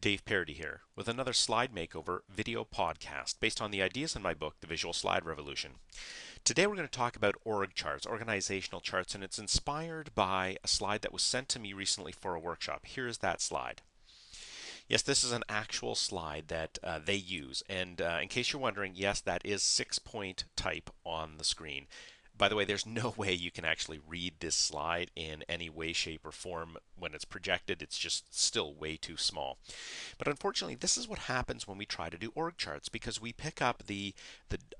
Dave Parody here with another Slide Makeover video podcast based on the ideas in my book, The Visual Slide Revolution. Today we're going to talk about org charts, organizational charts, and it's inspired by a slide that was sent to me recently for a workshop. Here's that slide. Yes, this is an actual slide that they use. And in case you're wondering, yes, that is 6-point type on the screen. By the way, there's no way you can actually read this slide in any way, shape, or form when it's projected. It's just still way too small. But unfortunately, this is what happens when we try to do org charts because we pick up the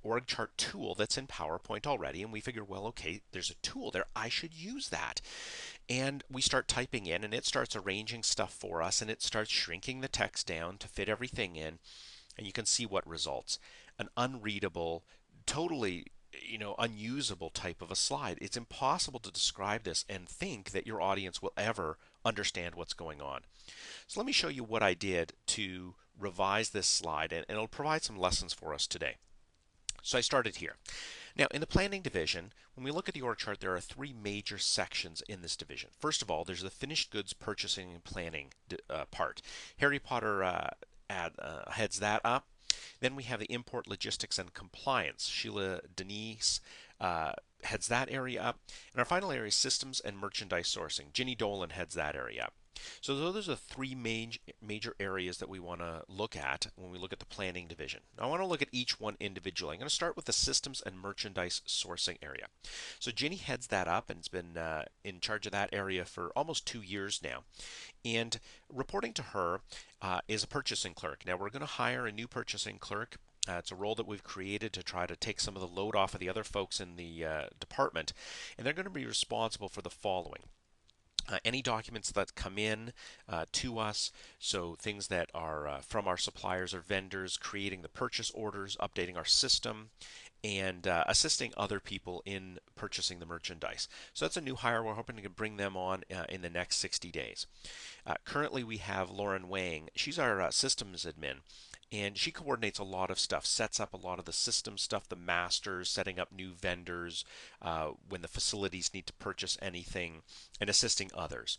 org chart tool that's in PowerPoint already and we figure, well, okay, there's a tool there. I should use that. And we start typing in and it starts arranging stuff for us and it starts shrinking the text down to fit everything in. And you can see what results. An unreadable, totally unusable type of a slide. It's impossible to describe this and think that your audience will ever understand what's going on. So let me show you what I did to revise this slide, and it'll provide some lessons for us today. So I started here. Now, in the planning division, when we look at the org chart, there are three major sections in this division. First of all, there's the finished goods purchasing and planning part. Harry Potter heads that up. Then we have the import logistics and compliance. Sheila Denise heads that area up. And our final area is systems and merchandise sourcing. Ginny Dolan heads that area up. So those are three major areas that we want to look at when we look at the planning division. Now, I want to look at each one individually. I'm going to start with the systems and merchandise sourcing area. So Ginny heads that up and has been in charge of that area for almost 2 years now. And reporting to her is a purchasing clerk. Now we're going to hire a new purchasing clerk. It's a role that we've created to try to take some of the load off of the other folks in the department. And they're going to be responsible for the following. Any documents that come in to us, so things that are from our suppliers or vendors, creating the purchase orders, updating our system, and assisting other people in purchasing the merchandise. So that's a new hire. We're hoping to bring them on in the next 60 days. Currently, we have Lauren Wang. She's our systems admin. And she coordinates a lot of stuff, sets up a lot of the system stuff, the masters, setting up new vendors when the facilities need to purchase anything, and assisting others.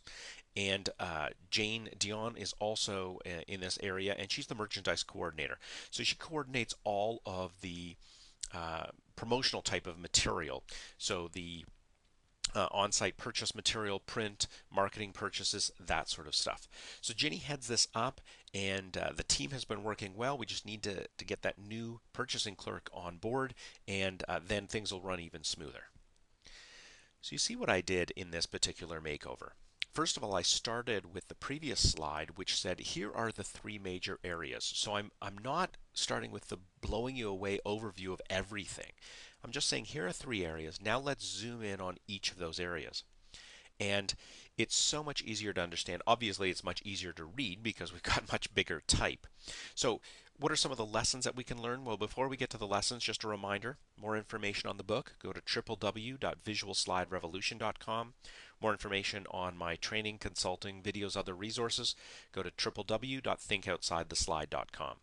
And Jane Dion is also in this area, and she's the merchandise coordinator. So she coordinates all of the promotional type of material. So the on-site purchase material, print, marketing purchases, that sort of stuff. So Ginny heads this up, and the team has been working well. We just need to get that new purchasing clerk on board, and then things will run even smoother. So you see what I did in this particular makeover. First of all, I started with the previous slide, which said here are the three major areas. So I'm not starting with the blowing you away overview of everything. I'm just saying here are three areas. Now let's zoom in on each of those areas. And it's so much easier to understand. Obviously, it's much easier to read because we've got much bigger type. So what are some of the lessons that we can learn? Well, before we get to the lessons, just a reminder, more information on the book, go to www.visualsliderevolution.com. More information on my training, consulting, videos, other resources, go to www.ThinkOutsideTheSlide.com.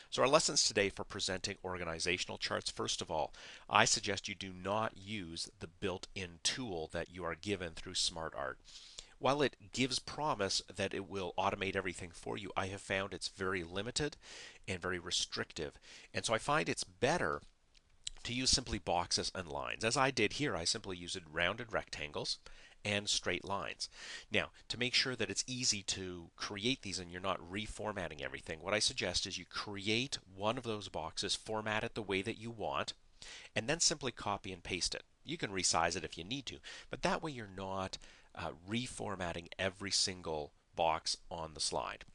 So our lessons today for presenting organizational charts. First of all, I suggest you do not use the built-in tool that you are given through SmartArt. While it gives promise that it will automate everything for you, I have found it's very limited and very restrictive. And so I find it's better to use simply boxes and lines. As I did here, I simply used rounded rectangles and straight lines. Now, to make sure that it's easy to create these and you're not reformatting everything, what I suggest is you create one of those boxes, format it the way that you want, and then simply copy and paste it. You can resize it if you need to, but that way you're not reformatting every single box on the slide.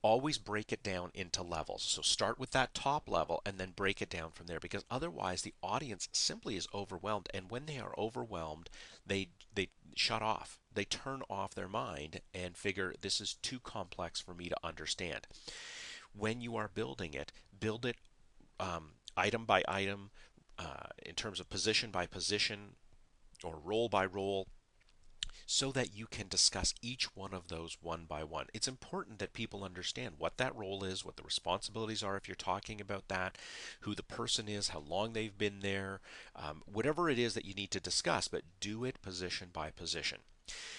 Always break it down into levels. So start with that top level and then break it down from there, because otherwise the audience simply is overwhelmed, and when they are overwhelmed, they shut off. They turn off their mind and figure this is too complex for me to understand. When you are building it, build it item by item, in terms of position by position or role by role, so that you can discuss each one of those one by one. It's important that people understand what that role is, what the responsibilities are if you're talking about that, who the person is, how long they've been there, whatever it is that you need to discuss, but do it position by position.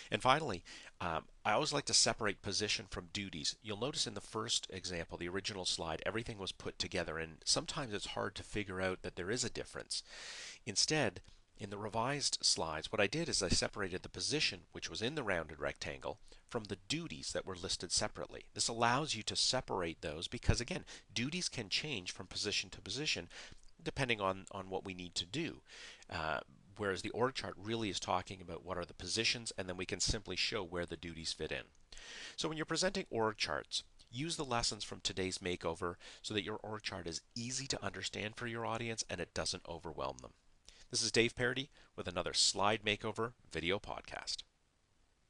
And finally, I always like to separate position from duties. You'll notice in the first example, the original slide, everything was put together, and sometimes it's hard to figure out that there is a difference. Instead, in the revised slides, what I did is I separated the position, which was in the rounded rectangle, from the duties that were listed separately. This allows you to separate those because, again, duties can change from position to position depending on what we need to do. Uh, Whereas the org chart really is talking about what are the positions, and then we can simply show where the duties fit in. So when you're presenting org charts, use the lessons from today's makeover so that your org chart is easy to understand for your audience and it doesn't overwhelm them. This is Dave Parody with another Slide Makeover video podcast.